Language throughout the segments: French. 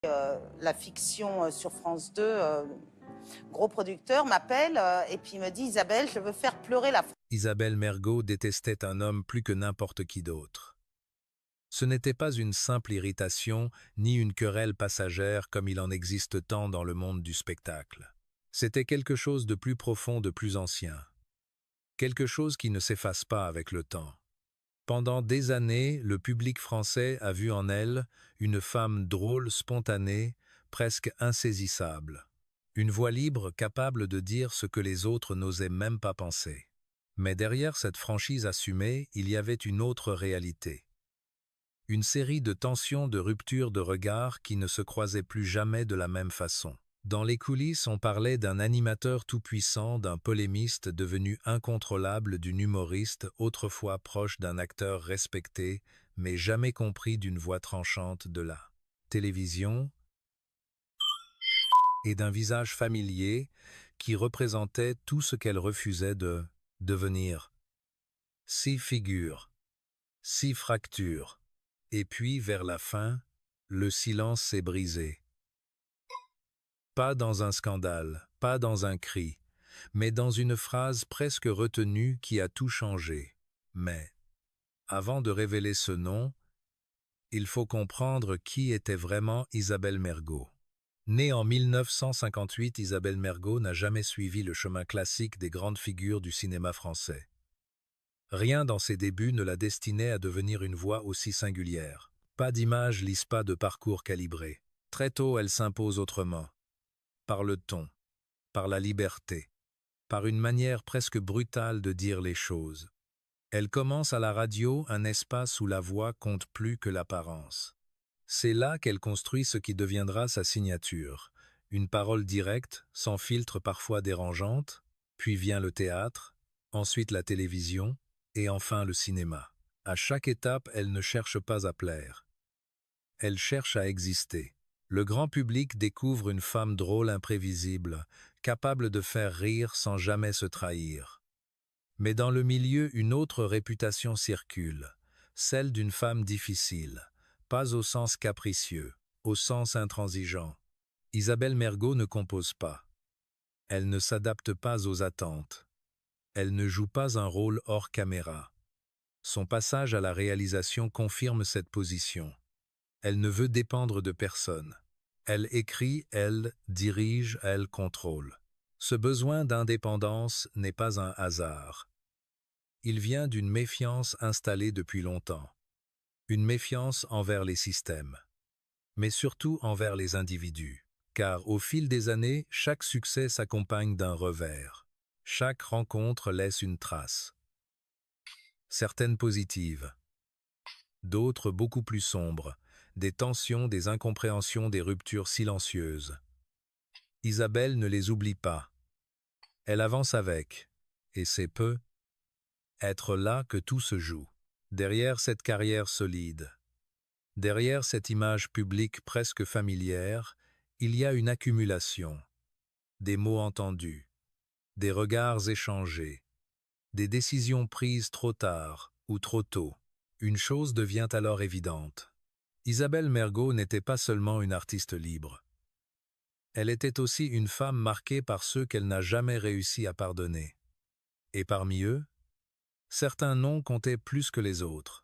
La fiction sur France 2, gros producteur, m'appelle et puis il me dit: Isabelle, je veux faire pleurer la France. Isabelle Mergo détestait un homme plus que n'importe qui d'autre. Ce n'était pas une simple irritation, ni une querelle passagère comme il en existe tant dans le monde du spectacle. C'était quelque chose de plus profond, de plus ancien. Quelque chose qui ne s'efface pas avec le temps. Pendant des années, le public français a vu en elle une femme drôle, spontanée, presque insaisissable. Une voix libre capable de dire ce que les autres n'osaient même pas penser. Mais derrière cette franchise assumée, il y avait une autre réalité. Une série de tensions, de ruptures de regard qui ne se croisaient plus jamais de la même façon. Dans les coulisses, on parlait d'un animateur tout-puissant, d'un polémiste devenu incontrôlable, d'une humoriste autrefois proche d'un acteur respecté, mais jamais compris d'une voix tranchante de la télévision et d'un visage familier qui représentait tout ce qu'elle refusait de devenir. 6 figures, 6 fractures. Et puis, vers la fin, le silence s'est brisé. Pas dans un scandale, pas dans un cri, mais dans une phrase presque retenue qui a tout changé. Mais, avant de révéler ce nom, il faut comprendre qui était vraiment Isabelle Mergo. Née en 1958, Isabelle Mergo n'a jamais suivi le chemin classique des grandes figures du cinéma français. Rien dans ses débuts ne la destinait à devenir une voix aussi singulière. Pas d'image lisse, pas de parcours calibré. Très tôt, elle s'impose autrement. Par le ton, par la liberté, par une manière presque brutale de dire les choses. Elle commence à la radio, un espace où la voix compte plus que l'apparence. C'est là qu'elle construit ce qui deviendra sa signature. Une parole directe, sans filtre parfois dérangeante, puis vient le théâtre, ensuite la télévision, et enfin le cinéma. À chaque étape, elle ne cherche pas à plaire. Elle cherche à exister. Le grand public découvre une femme drôle, imprévisible, capable de faire rire sans jamais se trahir. Mais dans le milieu, une autre réputation circule, celle d'une femme difficile, pas au sens capricieux, au sens intransigeant. Isabelle Mergo ne compose pas. Elle ne s'adapte pas aux attentes. Elle ne joue pas un rôle hors caméra. Son passage à la réalisation confirme cette position. Elle ne veut dépendre de personne. Elle écrit, elle dirige, elle contrôle. Ce besoin d'indépendance n'est pas un hasard. Il vient d'une méfiance installée depuis longtemps. Une méfiance envers les systèmes, mais surtout envers les individus. Car au fil des années, chaque succès s'accompagne d'un revers. Chaque rencontre laisse une trace. Certaines positives, d'autres beaucoup plus sombres, des tensions, des incompréhensions, des ruptures silencieuses. Isabelle ne les oublie pas. Elle avance avec, et c'est peu être là que tout se joue. Derrière cette carrière solide, derrière cette image publique presque familière, il y a une accumulation, des mots entendus, des regards échangés, des décisions prises trop tard ou trop tôt. Une chose devient alors évidente. Isabelle Mergo n'était pas seulement une artiste libre. Elle était aussi une femme marquée par ceux qu'elle n'a jamais réussi à pardonner. Et parmi eux, certains noms comptaient plus que les autres.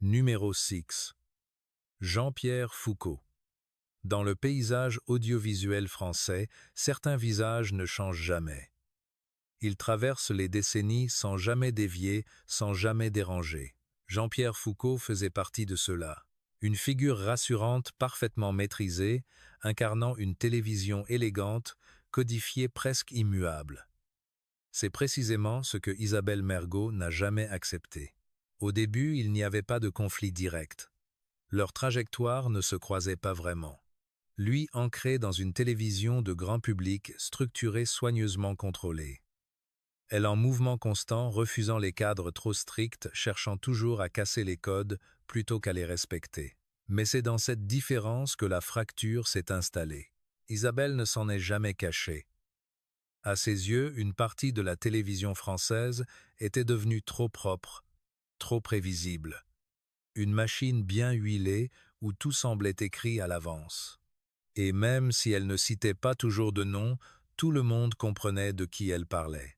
Numéro 6. Jean-Pierre Foucault. Dans le paysage audiovisuel français, certains visages ne changent jamais. Ils traversent les décennies sans jamais dévier, sans jamais déranger. Jean-Pierre Foucault faisait partie de ceux-là. Une figure rassurante, parfaitement maîtrisée, incarnant une télévision élégante, codifiée presque immuable. C'est précisément ce que Isabelle Mergo n'a jamais accepté. Au début, il n'y avait pas de conflit direct. Leurs trajectoires ne se croisaient pas vraiment. Lui ancré dans une télévision de grand public structurée, soigneusement contrôlée. Elle en mouvement constant, refusant les cadres trop stricts, cherchant toujours à casser les codes plutôt qu'à les respecter. Mais c'est dans cette différence que la fracture s'est installée. Isabelle ne s'en est jamais cachée. À ses yeux, une partie de la télévision française était devenue trop propre, trop prévisible. Une machine bien huilée où tout semblait écrit à l'avance. Et même si elle ne citait pas toujours de nom, tout le monde comprenait de qui elle parlait.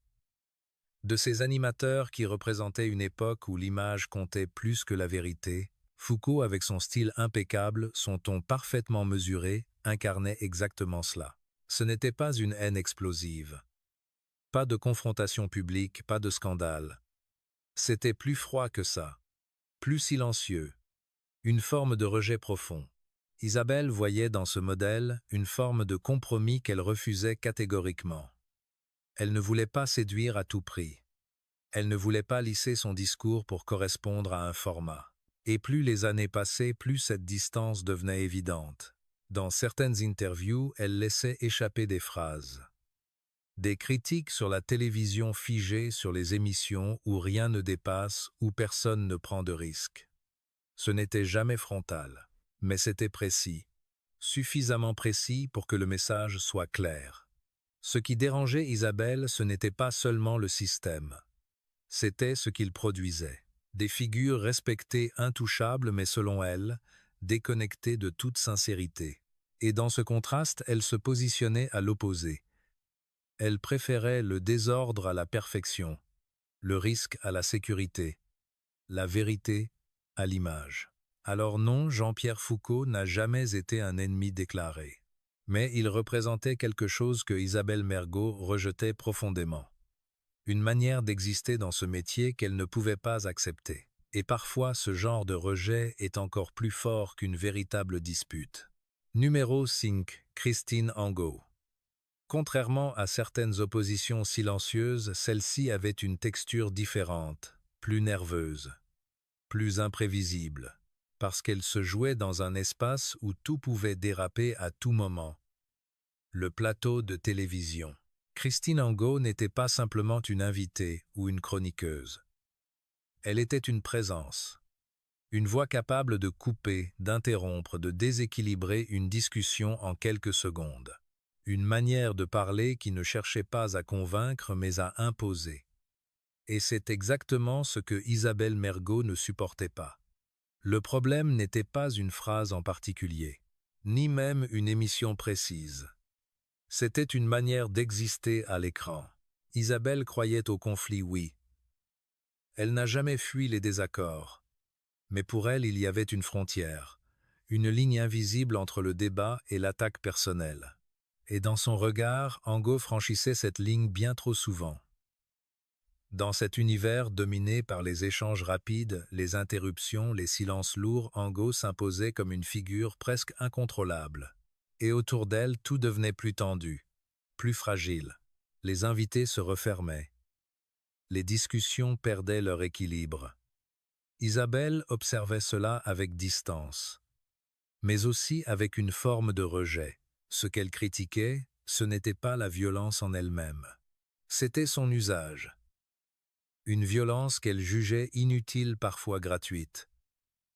De ces animateurs qui représentaient une époque où l'image comptait plus que la vérité, Foucault, avec son style impeccable, son ton parfaitement mesuré, incarnait exactement cela. Ce n'était pas une haine explosive. Pas de confrontation publique, pas de scandale. C'était plus froid que ça, plus silencieux, une forme de rejet profond. Isabelle voyait dans ce modèle une forme de compromis qu'elle refusait catégoriquement. Elle ne voulait pas séduire à tout prix. Elle ne voulait pas lisser son discours pour correspondre à un format. Et plus les années passaient, plus cette distance devenait évidente. Dans certaines interviews, elle laissait échapper des phrases. Des critiques sur la télévision figée sur les émissions où rien ne dépasse, où personne ne prend de risques. Ce n'était jamais frontal, mais c'était précis. Suffisamment précis pour que le message soit clair. Ce qui dérangeait Isabelle, ce n'était pas seulement le système. C'était ce qu'il produisait. Des figures respectées, intouchables, mais selon elle, déconnectées de toute sincérité. Et dans ce contraste, elle se positionnait à l'opposé. Elle préférait le désordre à la perfection, le risque à la sécurité, la vérité à l'image. Alors non, Jean-Pierre Foucault n'a jamais été un ennemi déclaré. Mais il représentait quelque chose que Isabelle Mergo rejetait profondément. Une manière d'exister dans ce métier qu'elle ne pouvait pas accepter. Et parfois, ce genre de rejet est encore plus fort qu'une véritable dispute. Numéro 5. Christine Angot. Contrairement à certaines oppositions silencieuses, celle-ci avait une texture différente, plus nerveuse, plus imprévisible, parce qu'elle se jouait dans un espace où tout pouvait déraper à tout moment. Le plateau de télévision. Christine Angot n'était pas simplement une invitée ou une chroniqueuse. Elle était une présence, une voix capable de couper, d'interrompre, de déséquilibrer une discussion en quelques secondes. Une manière de parler qui ne cherchait pas à convaincre mais à imposer. Et c'est exactement ce que Isabelle Mergo ne supportait pas. Le problème n'était pas une phrase en particulier, ni même une émission précise. C'était une manière d'exister à l'écran. Isabelle croyait au conflit, oui. Elle n'a jamais fui les désaccords. Mais pour elle, il y avait une frontière, une ligne invisible entre le débat et l'attaque personnelle. Et dans son regard, Angot franchissait cette ligne bien trop souvent. Dans cet univers dominé par les échanges rapides, les interruptions, les silences lourds, Angot s'imposait comme une figure presque incontrôlable. Et autour d'elle, tout devenait plus tendu, plus fragile. Les invités se refermaient. Les discussions perdaient leur équilibre. Isabelle observait cela avec distance, mais aussi avec une forme de rejet. Ce qu'elle critiquait, ce n'était pas la violence en elle-même. C'était son usage. Une violence qu'elle jugeait inutile, parfois gratuite.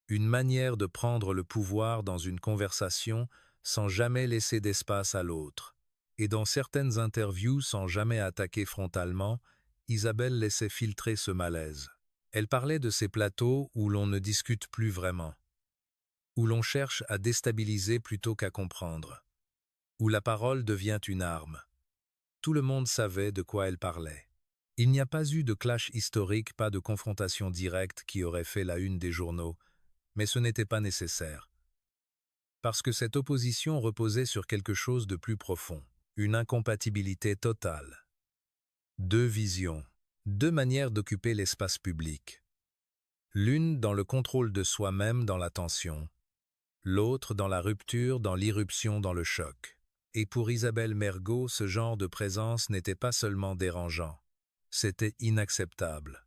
Une manière de prendre le pouvoir dans une conversation sans jamais laisser d'espace à l'autre. Et dans certaines interviews, sans jamais attaquer frontalement, Isabelle laissait filtrer ce malaise. Elle parlait de ces plateaux où l'on ne discute plus vraiment, où l'on cherche à déstabiliser plutôt qu'à comprendre, où la parole devient une arme. Tout le monde savait de quoi elle parlait. Il n'y a pas eu de clash historique, pas de confrontation directe qui aurait fait la une des journaux, mais ce n'était pas nécessaire. Parce que cette opposition reposait sur quelque chose de plus profond, une incompatibilité totale. Deux visions, deux manières d'occuper l'espace public. L'une dans le contrôle de soi-même dans l'attention, l'autre dans la rupture, dans l'irruption, dans le choc. Et pour Isabelle Mergo, ce genre de présence n'était pas seulement dérangeant, c'était inacceptable.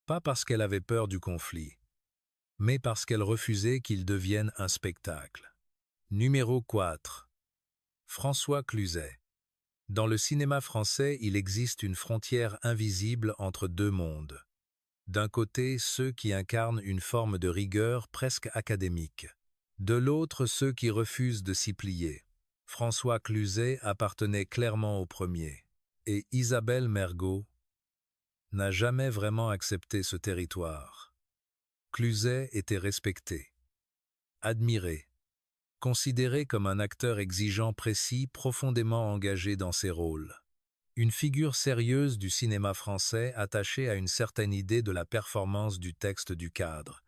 Pas parce qu'elle avait peur du conflit, mais parce qu'elle refusait qu'il devienne un spectacle. Numéro 4. François Cluzet. Dans le cinéma français, il existe une frontière invisible entre deux mondes. D'un côté, ceux qui incarnent une forme de rigueur presque académique. De l'autre, ceux qui refusent de s'y plier. François Cluzet appartenait clairement au premier. Et Isabelle Mergo n'a jamais vraiment accepté ce territoire. Cluzet était respecté, admiré, considéré comme un acteur exigeant précis, profondément engagé dans ses rôles. Une figure sérieuse du cinéma français attachée à une certaine idée de la performance du texte du cadre,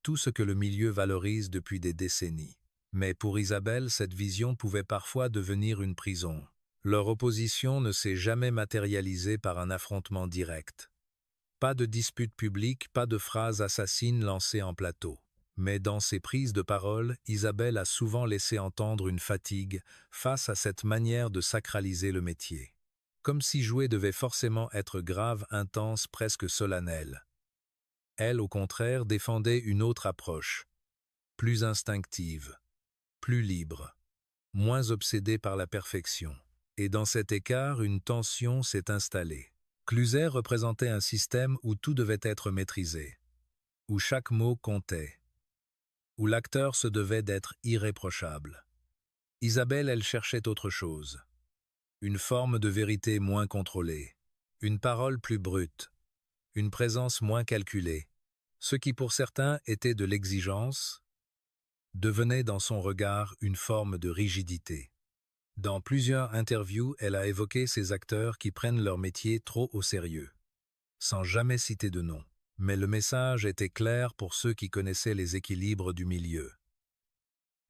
tout ce que le milieu valorise depuis des décennies. Mais pour Isabelle, cette vision pouvait parfois devenir une prison. Leur opposition ne s'est jamais matérialisée par un affrontement direct. Pas de dispute publique, pas de phrases assassines lancées en plateau. Mais dans ses prises de parole, Isabelle a souvent laissé entendre une fatigue face à cette manière de sacraliser le métier. Comme si jouer devait forcément être grave, intense, presque solennel. Elle, au contraire, défendait une autre approche, plus instinctive, plus libre, moins obsédée par la perfection. Et dans cet écart, une tension s'est installée. Cluzet représentait un système où tout devait être maîtrisé, où chaque mot comptait, où l'acteur se devait d'être irréprochable. Isabelle, elle cherchait autre chose. Une forme de vérité moins contrôlée, une parole plus brute, une présence moins calculée. Ce qui pour certains était de l'exigence, devenait dans son regard une forme de rigidité. Dans plusieurs interviews, elle a évoqué ces acteurs qui prennent leur métier trop au sérieux, sans jamais citer de nom. Mais le message était clair pour ceux qui connaissaient les équilibres du milieu.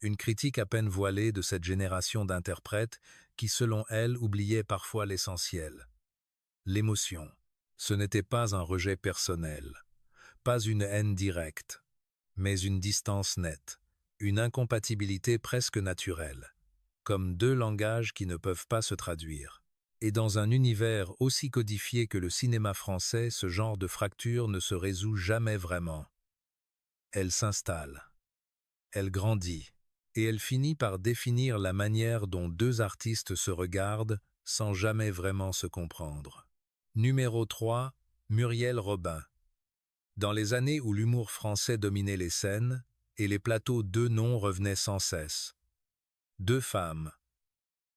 Une critique à peine voilée de cette génération d'interprètes qui, selon elle, oubliait parfois l'essentiel. L'émotion. Ce n'était pas un rejet personnel, pas une haine directe, mais une distance nette, une incompatibilité presque naturelle, comme deux langages qui ne peuvent pas se traduire. Et dans un univers aussi codifié que le cinéma français, ce genre de fracture ne se résout jamais vraiment. Elle s'installe, elle grandit, et elle finit par définir la manière dont deux artistes se regardent sans jamais vraiment se comprendre. Numéro 3, Muriel Robin. Dans les années où l'humour français dominait les scènes, et les plateaux, deux noms revenaient sans cesse. Deux femmes,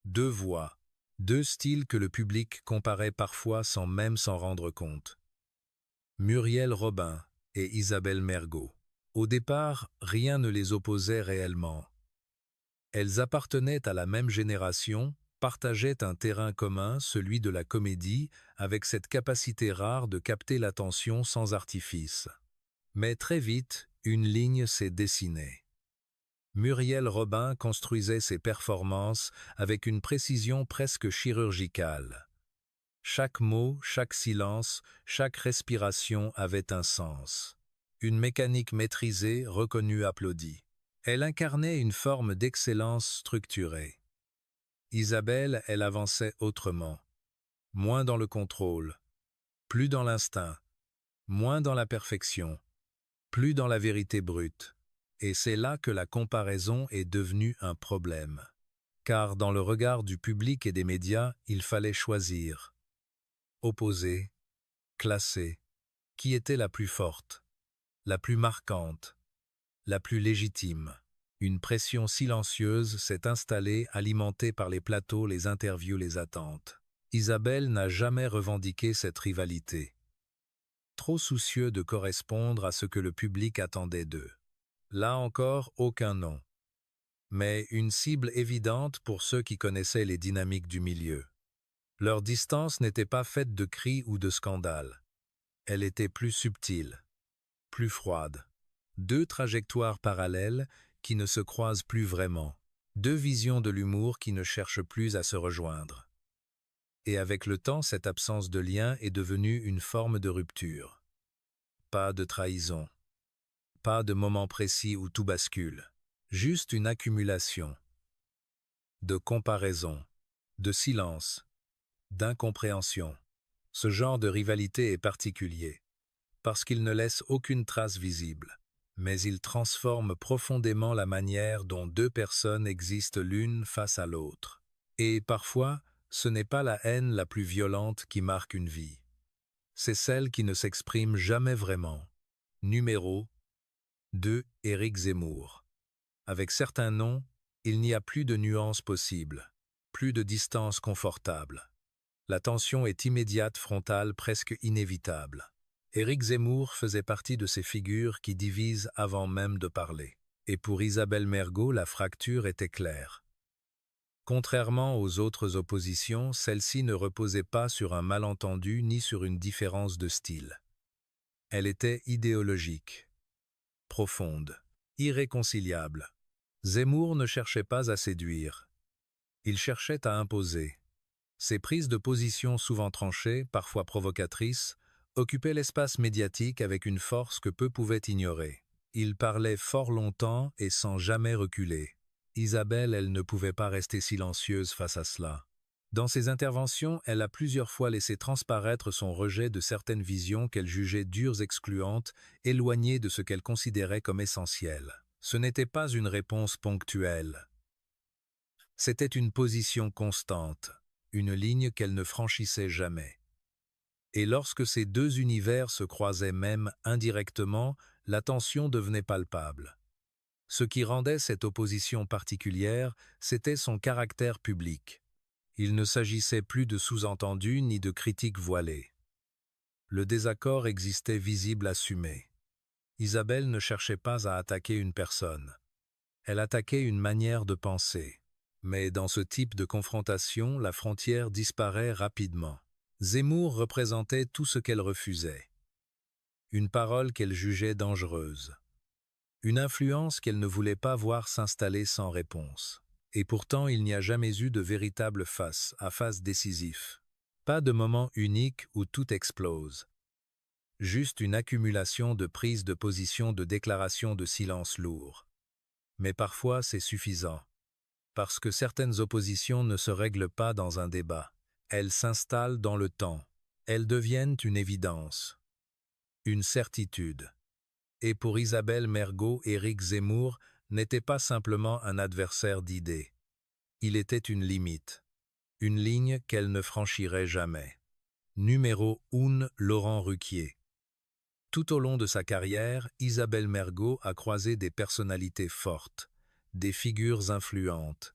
deux voix, deux styles que le public comparait parfois sans même s'en rendre compte. Muriel Robin et Isabelle Mergo. Au départ, rien ne les opposait réellement. Elles appartenaient à la même génération, partageaient un terrain commun, celui de la comédie, avec cette capacité rare de capter l'attention sans artifice. Mais très vite, une ligne s'est dessinée. Muriel Robin construisait ses performances avec une précision presque chirurgicale. Chaque mot, chaque silence, chaque respiration avait un sens. Une mécanique maîtrisée, reconnue, applaudie. Elle incarnait une forme d'excellence structurée. Isabelle, elle avançait autrement. Moins dans le contrôle, plus dans l'instinct, moins dans la perfection, plus dans la vérité brute. Et c'est là que la comparaison est devenue un problème. Car dans le regard du public et des médias, il fallait choisir. Opposer, classer. Qui était la plus forte, la plus marquante, la plus légitime? Une pression silencieuse s'est installée, alimentée par les plateaux, les interviews, les attentes. Isabelle n'a jamais revendiqué cette rivalité. Trop soucieux de correspondre à ce que le public attendait d'eux. Là encore, aucun nom. Mais une cible évidente pour ceux qui connaissaient les dynamiques du milieu. Leur distance n'était pas faite de cris ou de scandales. Elle était plus subtile, plus froide. Deux trajectoires parallèles qui ne se croisent plus vraiment. Deux visions de l'humour qui ne cherchent plus à se rejoindre. Et avec le temps, cette absence de lien est devenue une forme de rupture. Pas de trahison. Pas de moment précis où tout bascule. Juste une accumulation. De comparaison, de silence, d'incompréhension. Ce genre de rivalité est particulier, parce qu'il ne laisse aucune trace visible, mais il transforme profondément la manière dont deux personnes existent l'une face à l'autre. Et parfois, ce n'est pas la haine la plus violente qui marque une vie. C'est celle qui ne s'exprime jamais vraiment. Numéro 2. Éric Zemmour. Avec certains noms, il n'y a plus de nuances possibles, plus de distance confortable. La tension est immédiate, frontale, presque inévitable. Éric Zemmour faisait partie de ces figures qui divisent avant même de parler. Et pour Isabelle Mergo, la fracture était claire. Contrairement aux autres oppositions, celle-ci ne reposait pas sur un malentendu ni sur une différence de style. Elle était idéologique, profonde, irréconciliable. Zemmour ne cherchait pas à séduire. Il cherchait à imposer. Ses prises de position souvent tranchées, parfois provocatrices, occupaient l'espace médiatique avec une force que peu pouvaient ignorer. Il parlait fort longtemps et sans jamais reculer. Isabelle, elle ne pouvait pas rester silencieuse face à cela. Dans ses interventions, elle a plusieurs fois laissé transparaître son rejet de certaines visions qu'elle jugeait dures, excluantes, éloignées de ce qu'elle considérait comme essentiel. Ce n'était pas une réponse ponctuelle. C'était une position constante, une ligne qu'elle ne franchissait jamais. Et lorsque ces deux univers se croisaient même indirectement, la tension devenait palpable. Ce qui rendait cette opposition particulière, c'était son caractère public. Il ne s'agissait plus de sous-entendus ni de critiques voilées. Le désaccord existait visible, assumé. Isabelle ne cherchait pas à attaquer une personne. Elle attaquait une manière de penser. Mais dans ce type de confrontation, la frontière disparaît rapidement. Zemmour représentait tout ce qu'elle refusait. Une parole qu'elle jugeait dangereuse. Une influence qu'elle ne voulait pas voir s'installer sans réponse. Et pourtant, il n'y a jamais eu de véritable face-à-face décisif. Pas de moment unique où tout explose. Juste une accumulation de prises de position, de déclarations de silence lourds. Mais parfois, c'est suffisant. Parce que certaines oppositions ne se règlent pas dans un débat. Elles s'installent dans le temps. Elles deviennent une évidence. Une certitude. Et pour Isabelle Mergo, Éric Zemmour n'était pas simplement un adversaire d'idées. Il était une limite. Une ligne qu'elle ne franchirait jamais. Numéro 1, Laurent Ruquier. Tout au long de sa carrière, Isabelle Mergo a croisé des personnalités fortes, des figures influentes,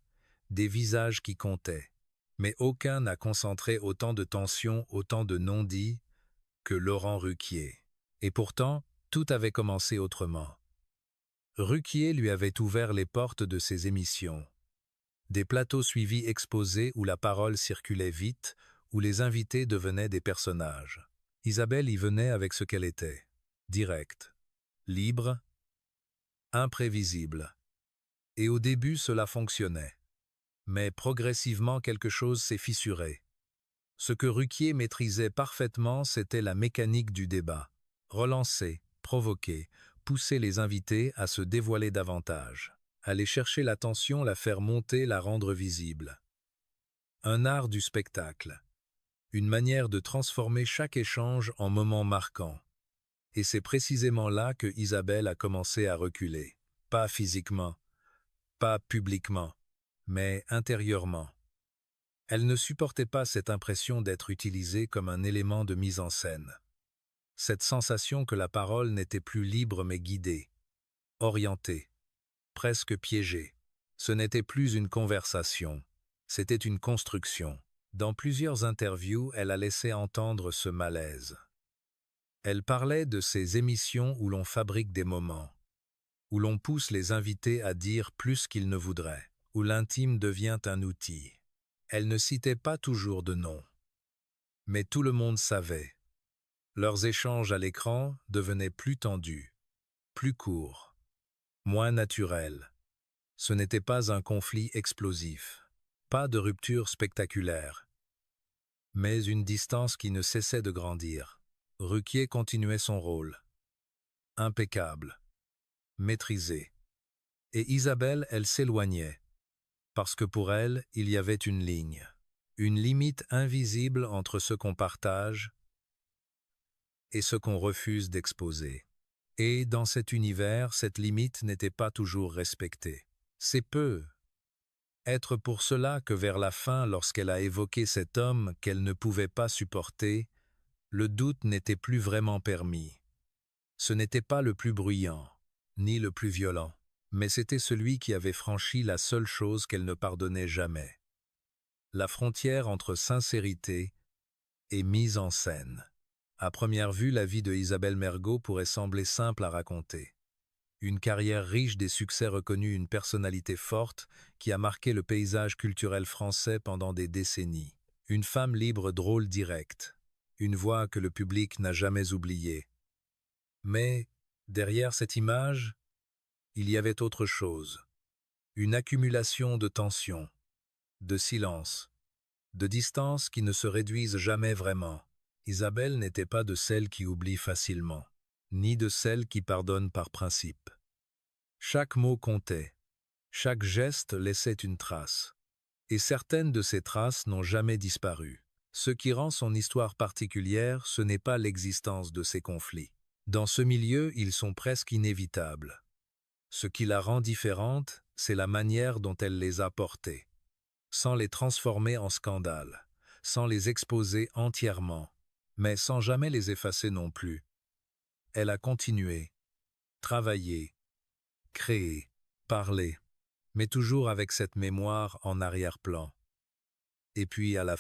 des visages qui comptaient. Mais aucun n'a concentré autant de tensions, autant de non-dits que Laurent Ruquier. Et pourtant, tout avait commencé autrement. Ruquier lui avait ouvert les portes de ses émissions. Des plateaux suivis exposés où la parole circulait vite, où les invités devenaient des personnages. Isabelle y venait avec ce qu'elle était. Directe, libre, imprévisible. Et au début, cela fonctionnait. Mais progressivement, quelque chose s'est fissuré. Ce que Ruquier maîtrisait parfaitement, c'était la mécanique du débat. Relancer, provoquer, pousser les invités à se dévoiler davantage. Aller chercher l'attention, la faire monter, la rendre visible. Un art du spectacle. Une manière de transformer chaque échange en moment marquant. Et c'est précisément là que Isabelle a commencé à reculer. Pas physiquement, pas publiquement, mais intérieurement. Elle ne supportait pas cette impression d'être utilisée comme un élément de mise en scène. Cette sensation que la parole n'était plus libre mais guidée, orientée, presque piégée. Ce n'était plus une conversation, c'était une construction. Dans plusieurs interviews, elle a laissé entendre ce malaise. Elle parlait de ces émissions où l'on fabrique des moments, où l'on pousse les invités à dire plus qu'ils ne voudraient, où l'intime devient un outil. Elle ne citait pas toujours de nom. Mais tout le monde savait. Leurs échanges à l'écran devenaient plus tendus, plus courts, moins naturels. Ce n'était pas un conflit explosif, pas de rupture spectaculaire, mais une distance qui ne cessait de grandir. Ruquier continuait son rôle. Impeccable, maîtrisé. Et Isabelle, elle s'éloignait, parce que pour elle, il y avait une ligne, une limite invisible entre ce qu'on partage et ce qu'on refuse d'exposer. Et dans cet univers, cette limite n'était pas toujours respectée. C'est peu. Être pour cela que vers la fin, lorsqu'elle a évoqué cet homme qu'elle ne pouvait pas supporter, le doute n'était plus vraiment permis. Ce n'était pas le plus bruyant, ni le plus violent, mais c'était celui qui avait franchi la seule chose qu'elle ne pardonnait jamais. La frontière entre sincérité et mise en scène. À première vue, la vie de Isabelle Mergo pourrait sembler simple à raconter. Une carrière riche, des succès reconnus, une personnalité forte qui a marqué le paysage culturel français pendant des décennies. Une femme libre, drôle, directe. Une voix que le public n'a jamais oubliée. Mais, derrière cette image, il y avait autre chose. Une accumulation de tensions, de silence, de distances qui ne se réduisent jamais vraiment. Isabelle n'était pas de celles qui oublient facilement, ni de celles qui pardonnent par principe. Chaque mot comptait, chaque geste laissait une trace. Et certaines de ces traces n'ont jamais disparu. Ce qui rend son histoire particulière, ce n'est pas l'existence de ces conflits. Dans ce milieu, ils sont presque inévitables. Ce qui la rend différente, c'est la manière dont elle les a portés, sans les transformer en scandales, sans les exposer entièrement, mais sans jamais les effacer non plus. Elle a continué, travaillé, créé, parlé, mais toujours avec cette mémoire en arrière-plan. Et puis à la